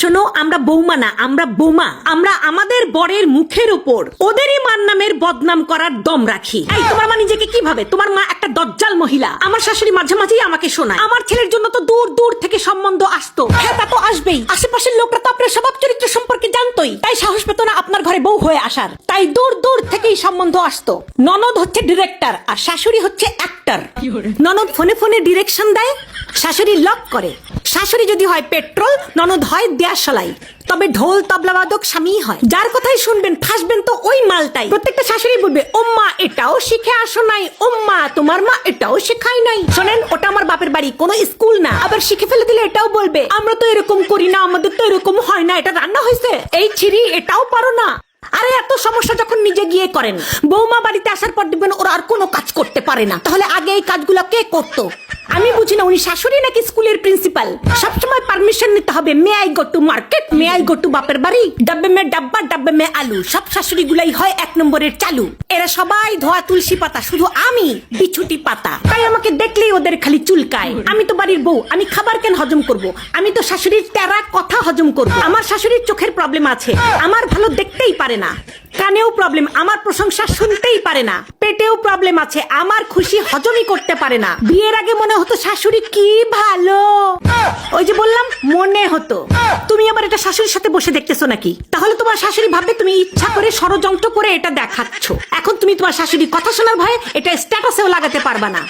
শোনো, আমরা বৌমা না, আমরা বোমা। আমরা আমাদের বরের মুখের উপর ওদেরই মার নামের বদনাম করার দম রাখি। এই তোমার মা নিজেকে কি ভাবে? তোমার মা একটা দজ্জাল মহিলা। আমার শাশুড়ি মাঝে মাঝেই আমাকে শোনায় আমার ছেলের জন্য তো দূর দূর থেকে সম্বন্ধ আসতো। হ্যাঁ, তা তো আসবেই। আশেপাশের লোকরা তো আপনার স্বভাব চরিত্র সম্পর্কে জানতোই, তাই সাহস পেত না আপনার ঘরে বউ হয়ে আসার। তাই দূর দূর থেকেই সম্বন্ধ আসতো। ননদ হচ্ছে ডিরেক্টর আর শাশুড়ি হচ্ছে অ্যাক্টর। ননদ ফোনে ফোনে ডিরেকশন দেয়, শাশুড়ি লক করে। শাশুড়ি যদি হয় পেট্রোল, ননদ হয় দেয়াশালাই। তবে ঢোল তবলাবাদক স্বামী হয়। যার কথাই শুনবেন ফাঁসবেন তো ওই মালটাই। প্রত্যেকটা শাশুড়ি বলবে, ওম্মা এটাও শিখে আসো নাই, ওম্মা তোমার মা এটাও শেখায় নাই। শোনেন, ওটা আমার বাপের বাড়ি, কোনো স্কুল না। আবার শিখে ফেলে দিলে এটাও বলবে, আমরা তো এরকম করি না, আমাদের তো এরকম হয় না, এটা রান্না হয়েছে, এই ছিরি এটাও পারো না। আরে এত সমস্যা যখন নিজে গিয়ে করেন, বৌমা বাড়িতে আসার পর দেখবেন ওরা আর কোনো কাজ করতে পারে না। তাহলে আগে এই কাজগুলো কে করতো? আমি বুঝি না, উনি শাশুড়ি নাকি স্কুলের প্রিন্সিপাল? সবসময় পারমিশন নিতে হবে। May I go to market, may I go to বাপের বাড়ি, ডাব্বে মে ডাব্বা, ডাব্বে মে আলু। সব শাশুড়ি গুলাই হয় এক নম্বরের চালু। এরা সবাই ধোয়া তুলসী পাতা, শুধু আমি বিছুটি পাতা। তাই আমাকে দেখলেই ওদের খালি চুলকায়। আমি তো বাড়ির বউ, আমি খাবার কেন হজম করব? আমি তো শাশুড়ির তেরা কথা হজম করব। আমার শাশুড়ির চোখের প্রবলেম আছে, আমার ভালো দেখতেই পারে না। কানেও প্রবলেম, আমার প্রশংসা শুনতেই পারে না। পেটেও প্রবলেম আছে, আমার খুশি হজমই করতে পারে না। বিয়ের আগে মনে হতো শাশুড়ি কি ভালো, ওই যে বললাম মনে হতো। তুমি আবার এটা শাশুড়ির সাথে বসে দেখতেছো নাকি? তাহলে তোমার শাশুড়ি ভাববে তুমি ইচ্ছা করে ষড়যন্ত্র করে এটা দেখাচ্ছ। এখন তুমি তোমার শাশুড়ি কথা শোনার ভয়ে এটা স্ট্যাটাসেও লাগাতে পারবা না।